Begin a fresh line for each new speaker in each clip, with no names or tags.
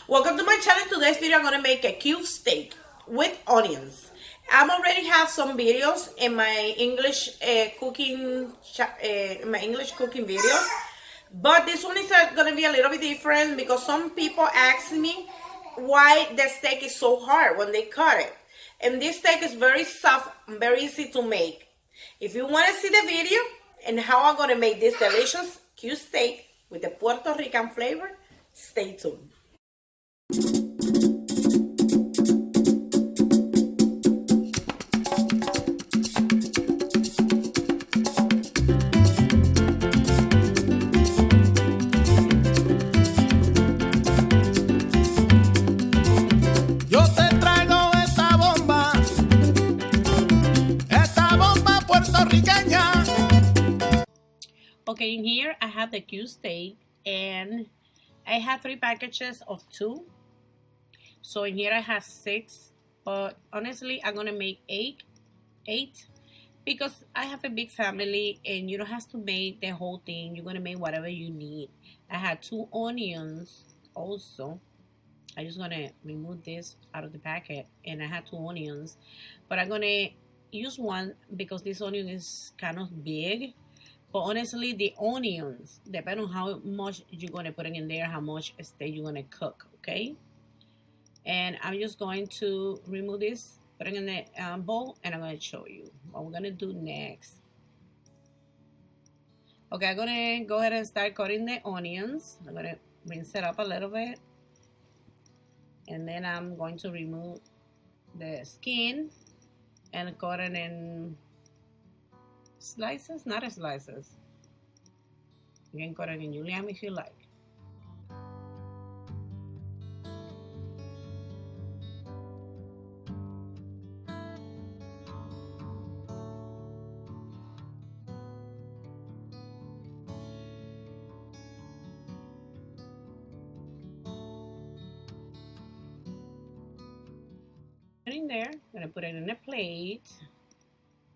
Welcome to my channel. Today's video I'm going to make a cube steak with onions. I'm already have some videos in my English cooking videos, but this one is going to be a little bit different because some people ask me why the steak is so hard when they cut it. And this steak is very soft and very easy to make. If you want to see the video and how I'm going to make this delicious cube steak with the Puerto Rican flavor, stay tuned.
Yo te traigo esta bomba puertorriqueña.
Okay, in here I have the cube steak and I have 3 packages of 2. So in here I have 6, but honestly I'm gonna make 8 because I have a big family and you don't have to make the whole thing. You're gonna make whatever you need. I had 2 onions also. I'm just gonna remove this out of the packet, and I had 2 onions, but I'm gonna use one because this onion is kind of big. But honestly, the onions depend on how much you're gonna put in there, how much steak you're gonna cook, okay? And I'm just going to remove this, put it in the bowl, and I'm gonna show you what we're gonna do next. Okay, I'm gonna go ahead and start cutting the onions. I'm gonna rinse it up a little bit. And then I'm going to remove the skin and cut it in slices, not slices. You can cut it in julienne if you like. In there, I'm gonna put it in a plate,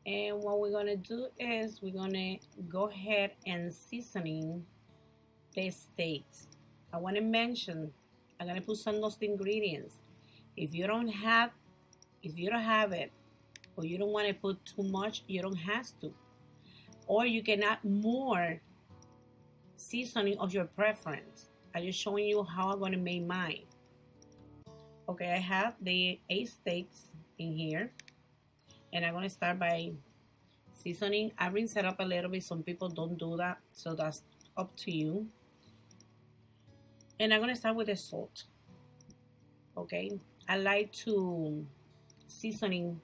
and what we're gonna do is we're gonna go ahead and seasoning the steaks. I want to mention I'm gonna put some of those ingredients. If you don't have it, or you don't want to put too much, you don't have to, or you can add more seasoning of your preference. I'm just showing you how I'm gonna make mine. Okay, I have the 8 steaks in here, and I'm gonna start by seasoning. I rinse it up a little bit. Some people don't do that, so that's up to you. And I'm gonna start with the salt. Okay, I like to seasoning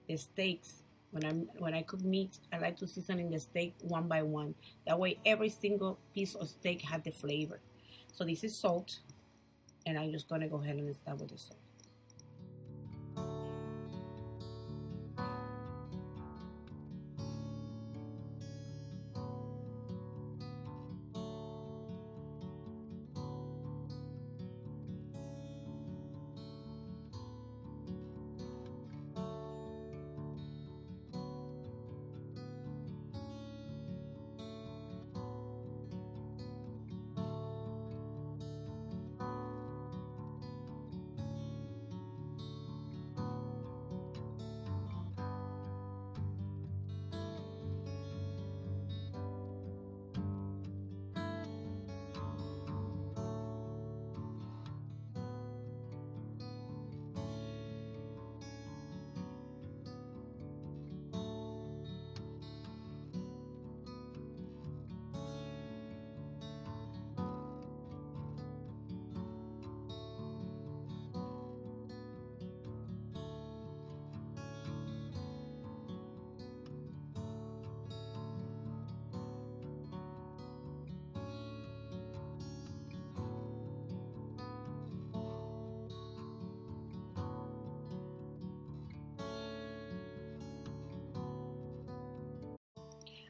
the steaks when I cook meat. I like to seasoning the steak one by one. That way, every single piece of steak has the flavor. So this is salt. And I'm just gonna go ahead and start with the salt.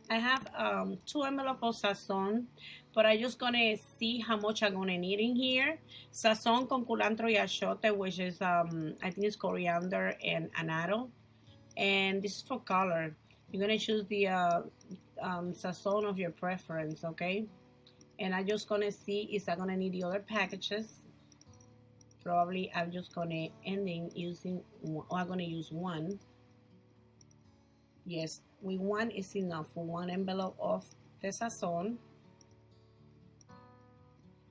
I have 2 envelopes of sazon, but I'm just gonna see how much I'm gonna need in here. Sazon con culantro y achiote, which is I think it's coriander and annatto, and this is for color. You're gonna choose the sazon of your preference, okay? And I'm just gonna see if I'm gonna need the other packages. Probably I'm just gonna ending using one, or I'm gonna use one. Yes, with one is enough for one envelope of the sazon.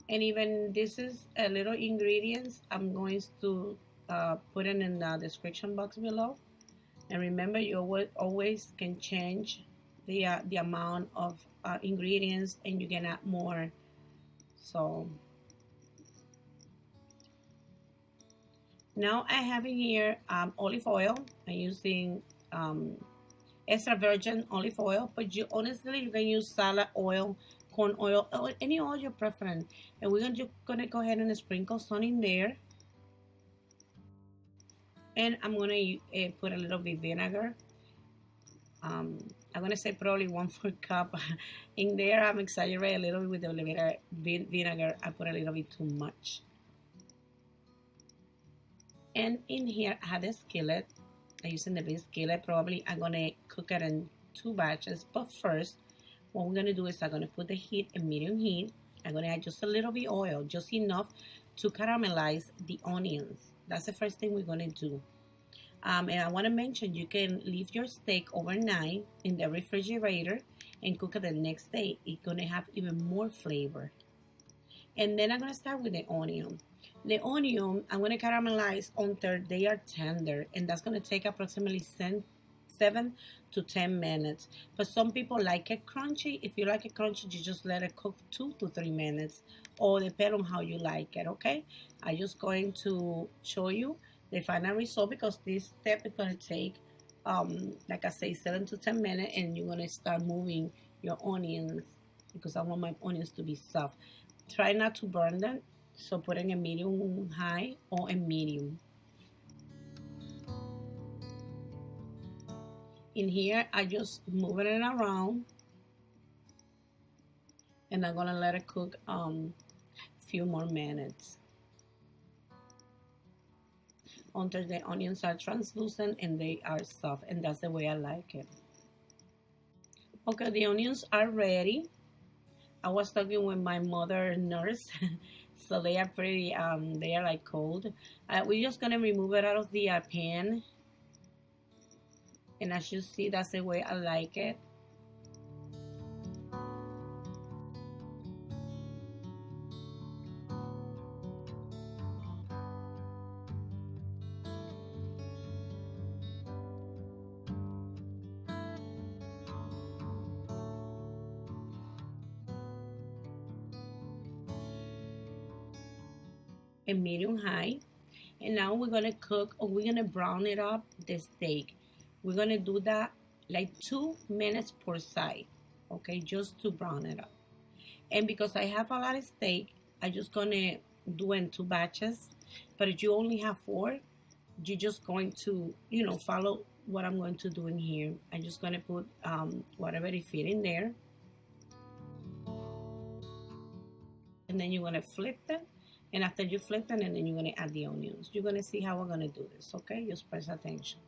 And even this is a little ingredients, I'm going to put it in the description box below. And remember, you always can change the amount of ingredients, and you can add more. So now I have in here olive oil. I'm using extra virgin olive oil, but you honestly you can use salad oil, corn oil, or any oil your preference. And we're just gonna go ahead and sprinkle some in there. And I'm gonna put a little bit vinegar. I'm gonna say probably 1/4 cup in there. I'm exaggerating a little bit with the vinegar. I put a little bit too much. And in here I have a skillet. I'm using the big skillet. Probably I'm gonna cook it in 2 batches. But first, what we're gonna do is I'm gonna put the heat in medium heat. I'm gonna add just a little bit oil, just enough to caramelize the onions. That's the first thing we're gonna do. And I want to mention you can leave your steak overnight in the refrigerator and cook it the next day. It's going to have even more flavor. And then I'm going to start with the onion. The onion, I'm going to caramelize until they are tender. And that's going to take approximately 7 to 10 minutes. But some people like it crunchy. If you like it crunchy, you just let it cook 2 to 3 minutes. Or depend on how you like it, okay? I'm just going to show you the final result, because this step is going to take like I say 7 to 10 minutes, and you're going to start moving your onions, because I want my onions to be soft. Try not to burn them, so put in a medium high or a medium. In here I just moving it around, and I'm going to let it cook few more minutes until the onions are translucent and they are soft, and that's the way I like it. Okay, the onions are ready. I was talking with my mother nurse, so they are pretty, they are like cold. We're just gonna remove it out of the pan, and as you see, that's the way I like it. And medium high. And now we're gonna cook, or we're gonna brown it up, the steak. We're gonna do that like 2 minutes per side, okay, just to brown it up. And because I have a lot of steak, I'm just gonna do in 2 batches. But if you only have 4, you're just going to, you know, follow what I'm going to do in here. I'm just gonna put whatever it fit in there, and then you're gonna flip them. And after you flip them, and then you're going to add the onions. You're going to see how we're going to do this, okay? Just press attention.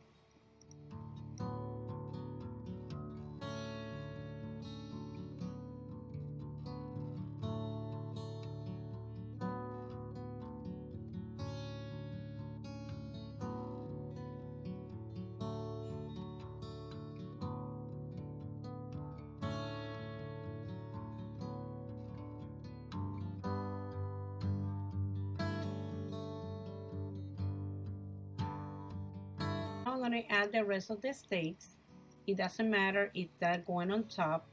I'm going to add the rest of the steaks. It doesn't matter if that's going on top.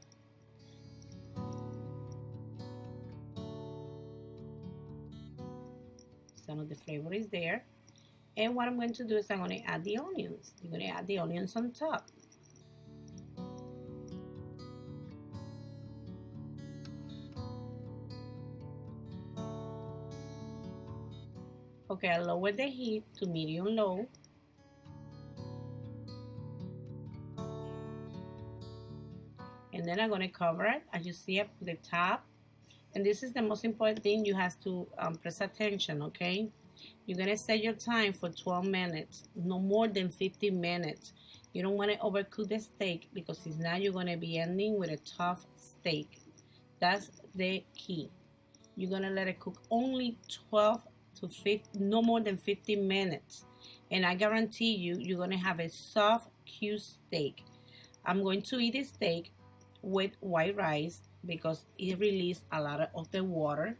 Some of the flavor is there. And what I'm going to do is I'm going to add the onions. You're going to add the onions on top. Okay, I lower the heat to medium low. And then I'm going to cover it, as you see at the top. And this is the most important thing, you have to press attention, okay? You're going to set your time for 12 minutes, no more than 15 minutes. You don't want to overcook the steak, because if not, you're going to be ending with a tough steak. That's the key. You're going to let it cook only 12 to no more than 15 minutes. And I guarantee you, you're going to have a soft, cute steak. I'm going to eat this steak with white rice because it releases a lot of the water.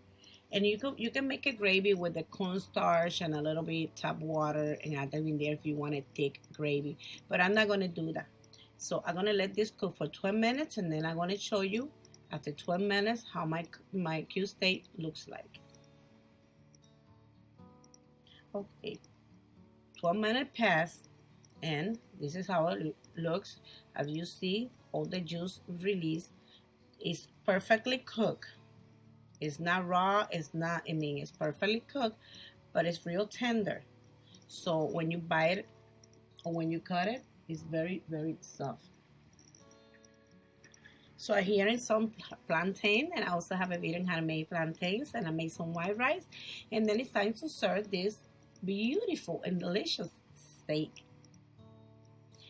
And you can make a gravy with the cornstarch and a little bit tap water and add them in there if you want a thick gravy. But I'm not going to do that. So I'm going to let this cook for 12 minutes and then I'm going to show you after 12 minutes how my cute steak looks like. Okay, 12 minutes passed and this is how it looks. As you see, all the juice released. It's perfectly cooked. It's not raw, it's perfectly cooked, but it's real tender. So when you bite it or when you cut it, it's very, very soft. So here is some plantain, and I also have a video on how to make plantains, and I made some white rice. And then it's time to serve this beautiful and delicious steak.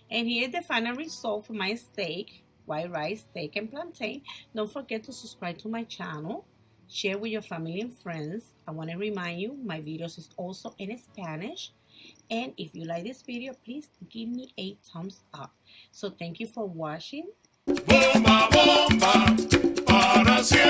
And here's the final result for my steak, white rice, steak, and plantain. Don't forget to subscribe to my channel. Share with your family and friends. I want to remind you, my videos is also in Spanish. And if you like this video, please give me a thumbs up. So thank you for watching.
Bomba, bomba, para siempre.